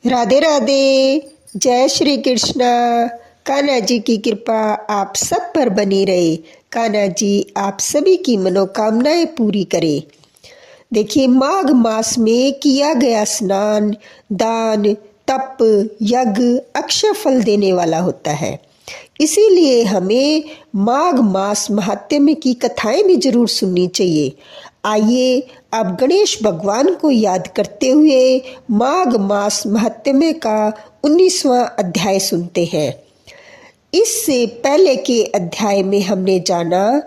राधे राधे। जय श्री कृष्णा। कान्हा जी की कृपा आप सब पर बनी रहे। कान्हा जी आप सभी की मनोकामनाएं पूरी करे। देखिए, माघ मास में किया गया स्नान, दान, तप, यज्ञ अक्षय फल देने वाला होता है। इसीलिए हमें माघ मास महात्म्य की कथाएं भी जरूर सुननी चाहिए। आइए अब गणेश भगवान को याद करते हुए माघ मास महात्म्य का 19वां अध्याय सुनते हैं। इससे पहले के अध्याय में हमने जाना,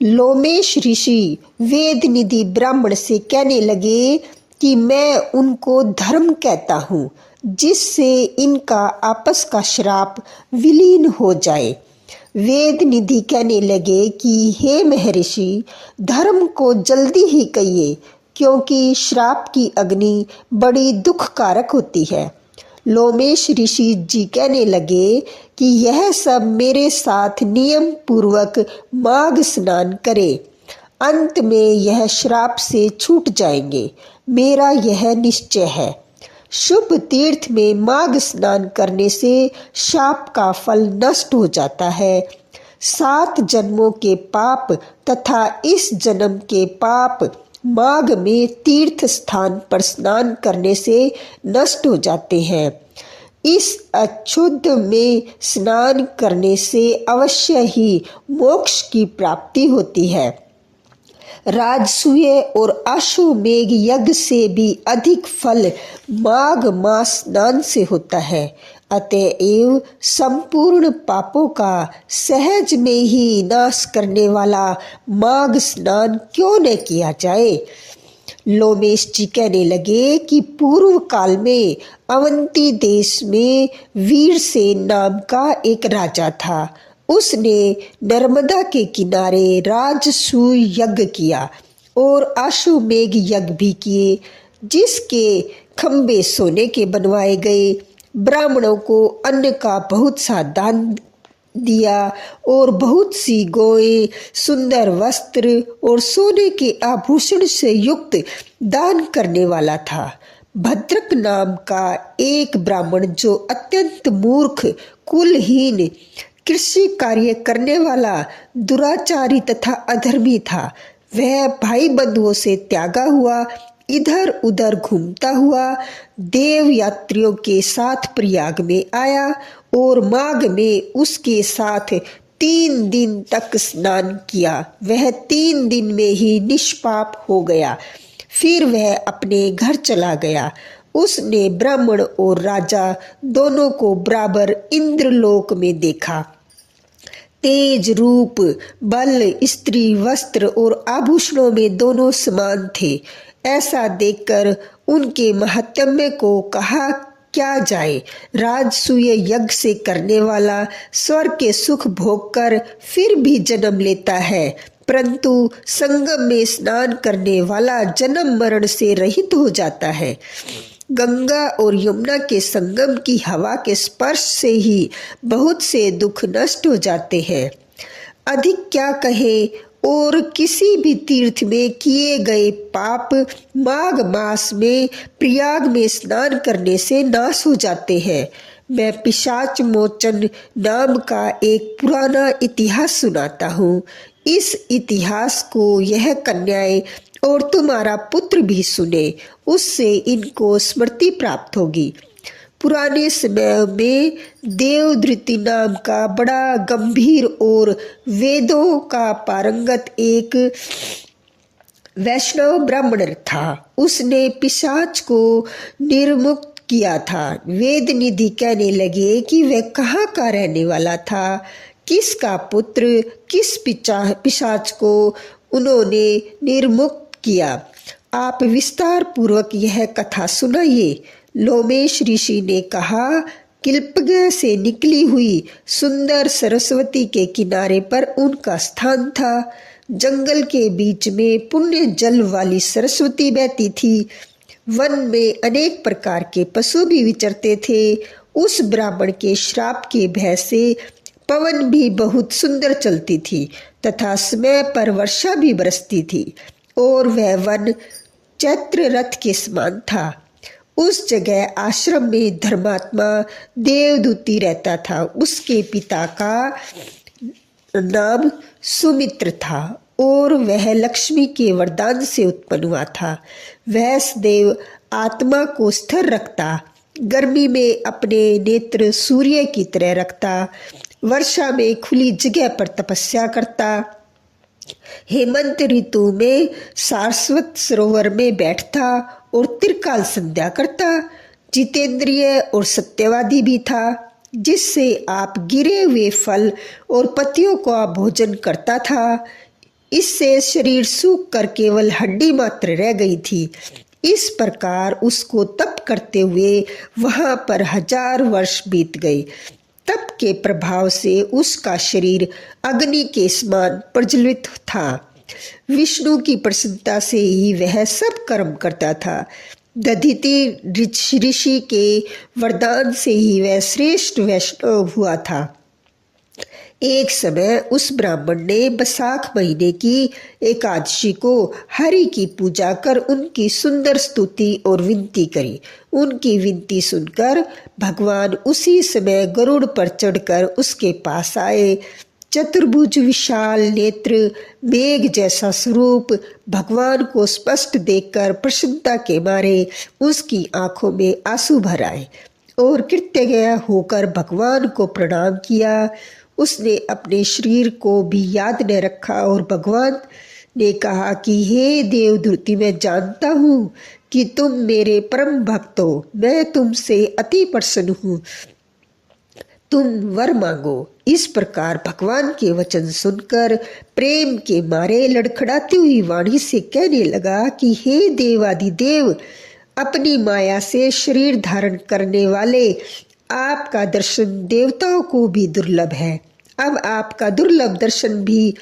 लोमेश ऋषि वेद निधि ब्राह्मण से कहने लगे कि मैं उनको धर्म कहता हूँ जिससे इनका आपस का श्राप विलीन हो जाए। वेद निधि कहने लगे कि हे महर्षि, धर्म को जल्दी ही कहिए क्योंकि श्राप की अग्नि बड़ी दुखकारक होती है। लोमेश ऋषि जी कहने लगे कि यह सब मेरे साथ नियम पूर्वक माघ स्नान करे, अंत में यह श्राप से छूट जाएंगे, मेरा यह निश्चय है। शुभ तीर्थ में माघ स्नान करने से शाप का फल नष्ट हो जाता है। 7 जन्मों के पाप तथा इस जन्म के पाप माघ में तीर्थ स्थान पर स्नान करने से नष्ट हो जाते हैं। इस अशुद्ध में स्नान करने से अवश्य ही मोक्ष की प्राप्ति होती है। राजसूय और अश्वमेघ यज्ञ से भी अधिक फल माघ मास स्नान से होता है। अतएव संपूर्ण पापों का सहज में ही नाश करने वाला माघ स्नान क्यों न किया जाए। लोमेश जी कहने लगे कि पूर्व काल में अवंती देश में वीरसेन नाम का एक राजा था। उसने नर्मदा के किनारे राजसूय यज्ञ किया और अश्वमेघ यज्ञ भी किए, जिसके खंबे सोने के बनवाए गए। ब्राह्मणों को अन्न का बहुत सा दान दिया और बहुत सी गौएं, सुंदर वस्त्र और सोने के आभूषण से युक्त दान करने वाला था। भद्रक नाम का एक ब्राह्मण, जो अत्यंत मूर्ख, कुलहीन, कृषि कार्य करने वाला, दुराचारी तथा अधर्मी था, वह भाई बंधुओं से त्यागा हुआ इधर उधर घूमता हुआ देव यात्रियों के साथ प्रयाग में आया और माघ में उसके साथ 3 दिन तक स्नान किया। वह 3 दिन में ही निष्पाप हो गया। फिर वह अपने घर चला गया। उसने ब्राह्मण और राजा दोनों को बराबर इंद्रलोक में देखा। तेज, रूप, बल, स्त्री, वस्त्र और आभूषणों में दोनों समान थे। ऐसा देखकर उनके महात्म्य को कहा क्या जाए। राजसूय यज्ञ से करने वाला स्वर्ग के सुख भोग कर फिर भी जन्म लेता है, परंतु संगम में स्नान करने वाला जन्म मरण से रहित हो जाता है। गंगा और यमुना के संगम की हवा के स्पर्श से ही बहुत से दुख नष्ट हो जाते हैं। अधिक क्या कहे, और किसी भी तीर्थ में किए गए पाप माघ मास में प्रयाग में स्नान करने से नाश हो जाते हैं। मैं पिशाच मोचन नाम का एक पुराना इतिहास सुनाता हूँ। इस इतिहास को यह कन्याएं और तुम्हारा पुत्र भी सुने, उससे इनको स्मृति प्राप्त होगी। पुराने समय में देवधृति नाम का बड़ा गंभीर और वेदों का पारंगत एक वैष्णव ब्राह्मण था। उसने पिशाच को निर्मुक्त किया था। वेद निधि कहने लगे कि वह कहाँ का रहने वाला था, किसका पुत्र, किस पिशाच को उन्होंने निर्मुक्त किया। आप विस्तार पूर्वक यह कथा सुनाइए। लोमेश ऋषि ने कहा, किल्पग से निकली हुई सुंदर सरस्वती के किनारे पर उनका स्थान था। जंगल के बीच में पुण्य जल वाली सरस्वती बहती थी। वन में अनेक प्रकार के पशु भी विचरते थे। उस ब्राह्मण के श्राप के भय से पवन भी बहुत सुंदर चलती थी तथा समय पर वर्षा भी बरसती थी और वह वन चैत्र रथ के समान था। उस जगह आश्रम में धर्मात्मा देवदूती रहता था। उसके पिता का नाम सुमित्र था और वह लक्ष्मी के वरदान से उत्पन्न हुआ था। वह सदैव आत्मा को स्थिर रखता, गर्मी में अपने नेत्र सूर्य की तरह रखता, वर्षा में खुली जगह पर तपस्या करता, हेमंत ऋतु में सारस्वत सरोवर में बैठता और त्रिकाल संध्या करता। जितेंद्रिय और सत्यवादी भी था, जिससे आप गिरे हुए फल और पत्तियों का भोजन करता था। इससे शरीर सूख कर केवल हड्डी मात्र रह गई थी। इस प्रकार उसको तप करते हुए वहां पर 1000 वर्ष बीत गए। तप के प्रभाव से उसका शरीर अग्नि के समान प्रज्वलित था। विष्णु की प्रसन्नता से ही वह सब कर्म करता था। दधिति ऋषि के वरदान से ही वह श्रेष्ठ वैष्णव हुआ था। एक समय उस ब्राह्मण ने बैसाख महीने की एकादशी को हरि की पूजा कर उनकी सुंदर स्तुति और विनती करी। उनकी विनती सुनकर भगवान उसी समय गरुड़ पर चढ़कर उसके पास आए। चतुर्भुज, विशाल नेत्र, मेघ जैसा स्वरूप, भगवान को स्पष्ट देखकर प्रसन्नता के मारे उसकी आंखों में आंसू भर आए और कृतज्ञ होकर भगवान को प्रणाम किया। उसने अपने शरीर को भी याद न रखा और भगवान ने कहा कि हे देवदूती, मैं जानता हूँ कि तुम मेरे परम भक्त हो। मैं तुमसे अति प्रसन्न हूँ, तुम वर मांगो। इस प्रकार भगवान के वचन सुनकर प्रेम के मारे लड़खड़ाती हुई वाणी से कहने लगा कि हे देवादिदेव, अपनी माया से शरीर धारण करने वाले आपका दर्शन देवताओं को भी दुर्लभ है। अब आपका दुर्लभ दर्शन भी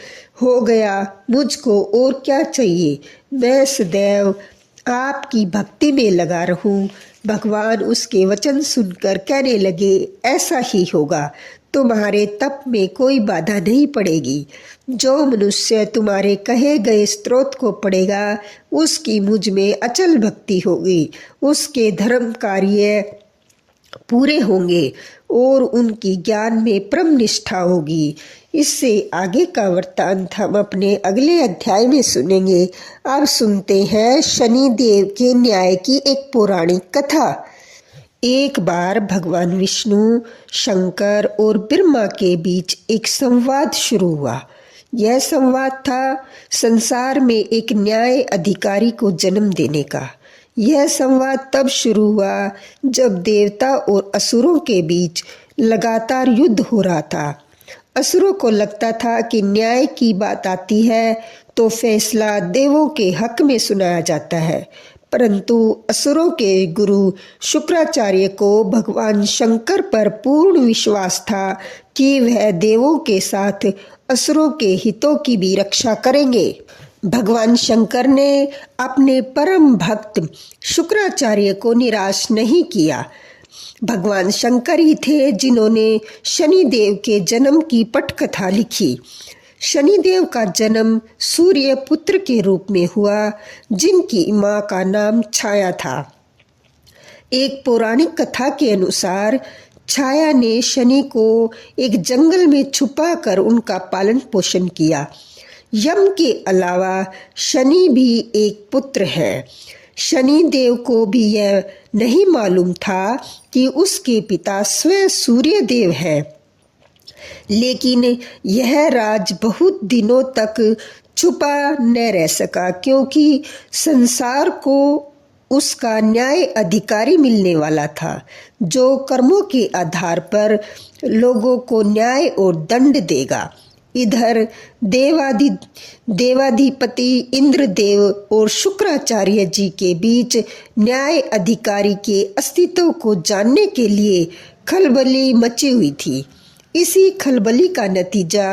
हो गया, मुझको और क्या चाहिए। मैं सदैव आपकी भक्ति में लगा रहूं। भगवान उसके वचन सुनकर कहने लगे, ऐसा ही होगा। तुम्हारे तप में कोई बाधा नहीं पड़ेगी। जो मनुष्य तुम्हारे कहे गए स्त्रोत को पढ़ेगा, उसकी मुझ में अचल भक्ति होगी। उसके धर्म कार्य पूरे होंगे और उनकी ज्ञान में परम निष्ठा होगी। इससे आगे का वृत्तांत हम अपने अगले अध्याय में सुनेंगे। अब सुनते हैं शनि देव के न्याय की एक पौराणिक कथा। एक बार भगवान विष्णु, शंकर और ब्रह्मा के बीच एक संवाद शुरू हुआ। यह संवाद था संसार में एक न्याय अधिकारी को जन्म देने का। यह संवाद तब शुरू हुआ जब देवता और असुरों के बीच लगातार युद्ध हो रहा था। असुरों को लगता था कि न्याय की बात आती है तो फैसला देवों के हक में सुनाया जाता है, परंतु असुरों के गुरु शुक्राचार्य को भगवान शंकर पर पूर्ण विश्वास था कि वह देवों के साथ असुरों के हितों की भी रक्षा करेंगे। भगवान शंकर ने अपने परम भक्त शुक्राचार्य को निराश नहीं किया। भगवान शंकर ही थे जिन्होंने शनिदेव के जन्म की पटकथा लिखी। शनिदेव का जन्म सूर्य पुत्र के रूप में हुआ, जिनकी मां का नाम छाया था। एक पौराणिक कथा के अनुसार छाया ने शनि को एक जंगल में छुपा कर उनका पालन पोषण किया। यम के अलावा शनि भी एक पुत्र है। शनि देव को भी यह नहीं मालूम था कि उसके पिता स्वयं सूर्य देव है, लेकिन यह राज बहुत दिनों तक छुपा न रह सका, क्योंकि संसार को उसका न्याय अधिकारी मिलने वाला था, जो कर्मों के आधार पर लोगों को न्याय और दंड देगा। इधर देवाधिपति इंद्रदेव और शुक्राचार्य जी के बीच न्याय अधिकारी के अस्तित्व को जानने के लिए खलबली मची हुई थी। इसी खलबली का नतीजा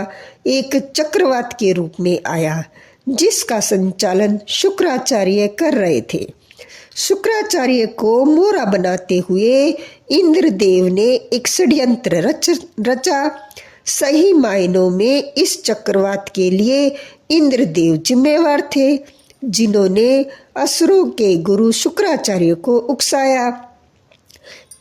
एक चक्रवात के रूप में आया, जिसका संचालन शुक्राचार्य कर रहे थे। शुक्राचार्य को मोहरा बनाते हुए इंद्रदेव ने एक षड्यंत्र रचा। सही मायनों में इस चक्रवात के लिए इंद्रदेव जिम्मेवार थे। जिन्होंने असुरों के गुरु शुक्राचार्य को उकसाया।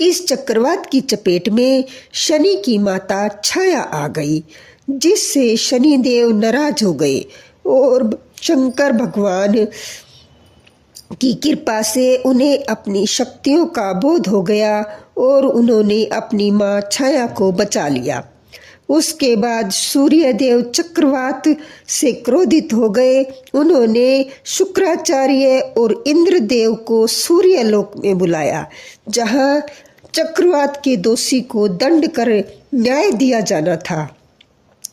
इस चक्रवात की चपेट में शनि की माता छाया आ गई, जिससे शनिदेव नाराज हो गए और शंकर भगवान की कृपा से उन्हें अपनी शक्तियों का बोध हो गया और उन्होंने अपनी माँ छाया को बचा लिया। उसके बाद सूर्यदेव चक्रवात से क्रोधित हो गए। उन्होंने शुक्राचार्य और इंद्रदेव को सूर्यलोक में बुलाया, जहाँ चक्रवात के दोषी को दंड कर न्याय दिया जाना था।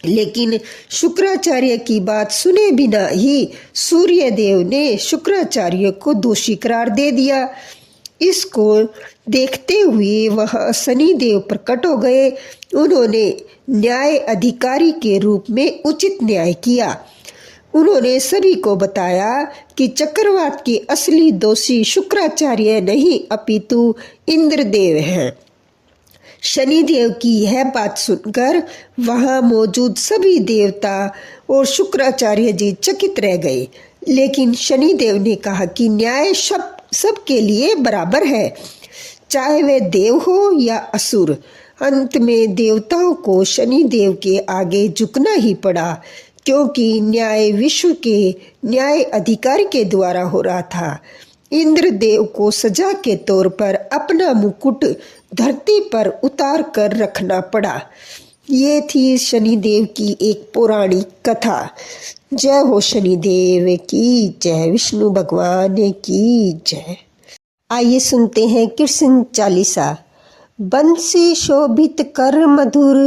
लेकिन शुक्राचार्य की बात सुने बिना ही सूर्यदेव ने शुक्राचार्य को दोषी करार दे दिया। इसको देखते हुए वह शनिदेव प्रकट हो गए। उन्होंने न्याय अधिकारी के रूप में उचित न्याय किया। उन्होंने सभी को बताया कि चक्रवात के असली दोषी शुक्राचार्य नहीं अपितु इंद्रदेव हैं। शनिदेव की यह बात सुनकर वहां मौजूद सभी देवता और शुक्राचार्य जी चकित रह गए। लेकिन शनिदेव ने कहा कि न्याय सबके लिए बराबर है, चाहे वे देव हो या असुर। अंत में देवताओं को शनिदेव के आगे झुकना ही पड़ा, क्योंकि न्याय विश्व के न्याय अधिकारी के द्वारा हो रहा था। इंद्रदेव को सजा के तौर पर अपना मुकुट धरती पर उतार कर रखना पड़ा। ये थी शनिदेव की एक पौराणिक कथा। जय हो शनिदेव की जय, विष्णु भगवान की जय। आइए सुनते हैं कृष्ण चालीसा। बंसी शोभित कर मधुर,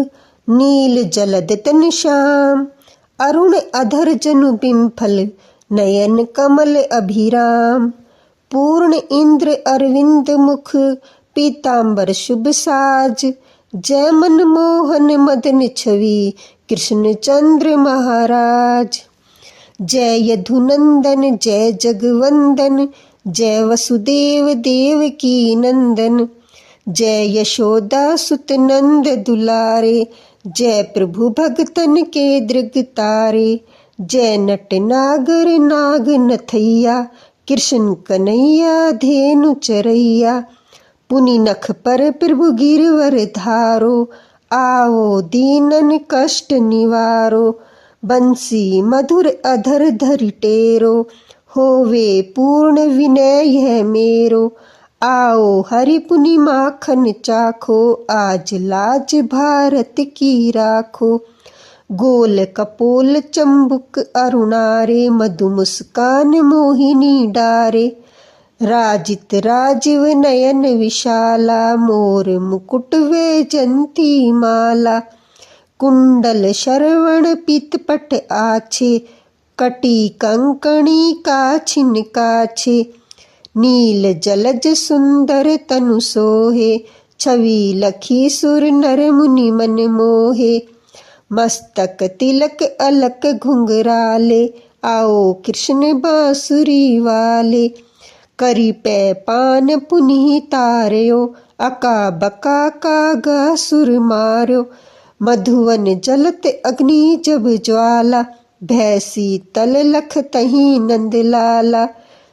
नील जलद तन श्याम, अरुण अधर जनु बिंफल, नयन कमल अभिराम, पूर्ण इंद्र अरविंद मुख, पीतांबर शुभ साज, जय मनमोहन मदन छवि, कृष्ण चंद्र महाराज। जय यदुनंदन जय जगवंदन, जय वसुदेव देव की नंदन, जय यशोदा सुत नंद दुलारे, जय प्रभु भगतन के दृग तारे, जय नट नागर नाग नथैया, कृष्ण कन्हैया धेनु चरैया, पुनि नख पर प्रभु गिरवर धारो, आओ दीनन कष्ट निवारो, बंसी मधुर अधर धरि टेरो, होवे पूर्ण विनय यह मेरो, आओ हरि पुनि माखन चाखो, आज लाज भारत की राखो, गोल कपोल चंबुक अरुणारे, मधु मुस्कान मोहिनी डारे, राजित राजीव नयन विशाला, मोर मुकुट वैजंती माला, कुंडल श्रवण पीतपट आछे, कटी कंकणी काछिन काछे, नील जलज सुंदर तनु सोहे, छवि लखी सुर नर मुनि मन मोहे, मस्तक तिलक अलक घुंघराले, आओ कृष्ण बांसुरी वाले, करी पै पान पुनि तार्यो, अका बका कागा सुर मार्यो, मधुवन जलत अग्नि जब ज्वाला, भैसी तल लख तही नंद लाला,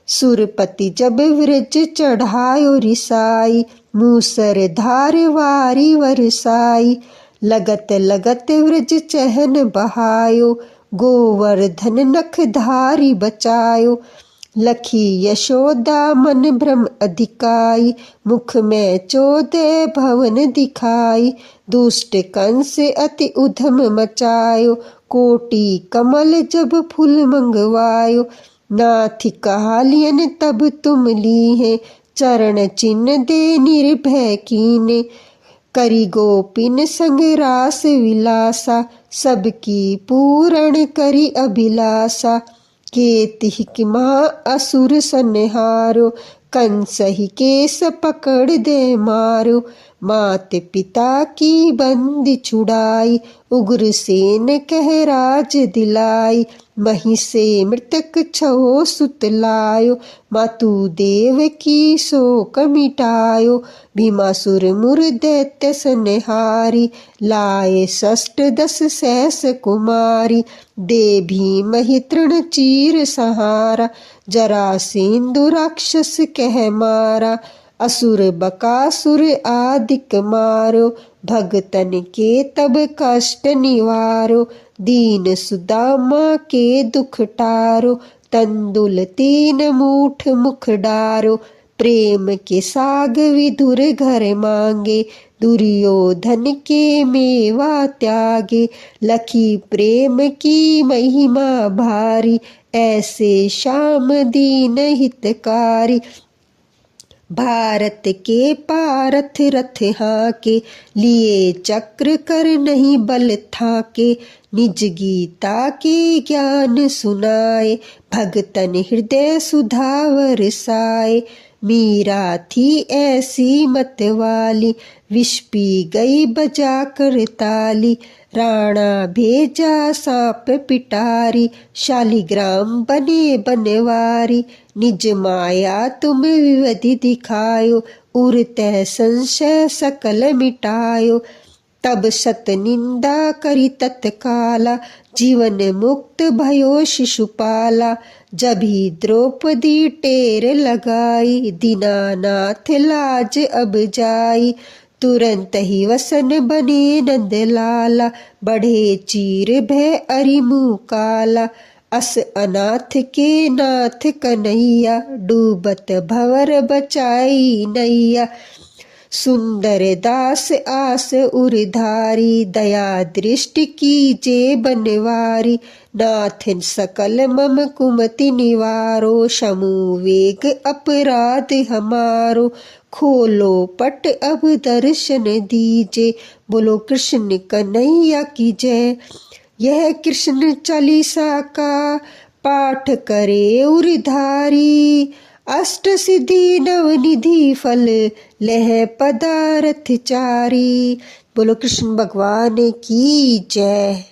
सुरपति जब व्रज चढ़ायो रिसाई, मूसर धार वारी वरसाई, लगत लगत व्रज चहन बहायो, गोवर्धन नख धारी बचायो, लखी यशोदा मन भ्रम अधिकाई, मुख में 14 भवन दिखाई, दुष्ट कंस अति उधम मचायो, कोटि कमल जब फूल मंगवायो, नाथि कहालियन तब तुम ली है, चरण चिन्ह दे निर्भय कीने, करी गोपिन संग रास विलासा, सबकी पूरण करी अभिलाषा, केतिहि कि महा असुर संहारो, कंस ही केस पकड़ दे मारो, मात पिता की बंदी छुड़ाई, उग्रसेन कह राज दिलाई, मही से मृतक छहो सुत लायो, मातु देव की शोक मिटायो, भीमासुर मुर दैत्य संहारी, लाए षष्ठ दस सहस कुमारी, दे भीम ही तृण चीर सहारा, जरासेंदु राक्षस कह मारा, असुर बकासुर आदिक मारो, भगतन के तब कष्ट निवारो, दीन सुदामा के दुख टारो, तंदुल 3 मूठ मुख डारो, प्रेम के साग विधुर घर मांगे, दुर्योधन के मेवा त्यागे, लखी प्रेम की महिमा भारी, ऐसे श्याम दीन हितकारी, भारत के पारथ रथ हाके, लिए चक्र कर नहीं बल थाके, निज गीता के ज्ञान सुनाए, भगतन हृदय सुधा बरसाए, मीरा थी ऐसी मत वाली, विष पी गई बजा कर ताली, राणा भेजा सांप पिटारी, शालिग्राम बने बनवारी, निज माया तुम विवधि दिखायो, उरतः संशय सकल मिटायो, तब सत निंदा करी तत्काला, जीवन मुक्त भयो शिशुपाला, जभी द्रौपदी टेर लगाई, दीनानाथ लाज अब जाई, तुरंत ही वसन बने नंदलाला, बढ़े चीर भय अरिमु काला, अस अनाथ के नाथ कन्हैया, डूबत भंवर बचाई नैया, सुंदर दास आस उरधारी, दया दृष्टि कीजे बनवारी, नाथ सकल मम कुमति निवारो, शमु वेग अपराध हमारो, खोलो पट अब दर्शन दीजे, बोलो कृष्ण कन्हैया की जय। यह कृष्ण चालीसा का पाठ करे उरधारी, अष्ट सिद्धि नवनिधि फल लह पदारथ चारी। बोलो कृष्ण भगवान की जय।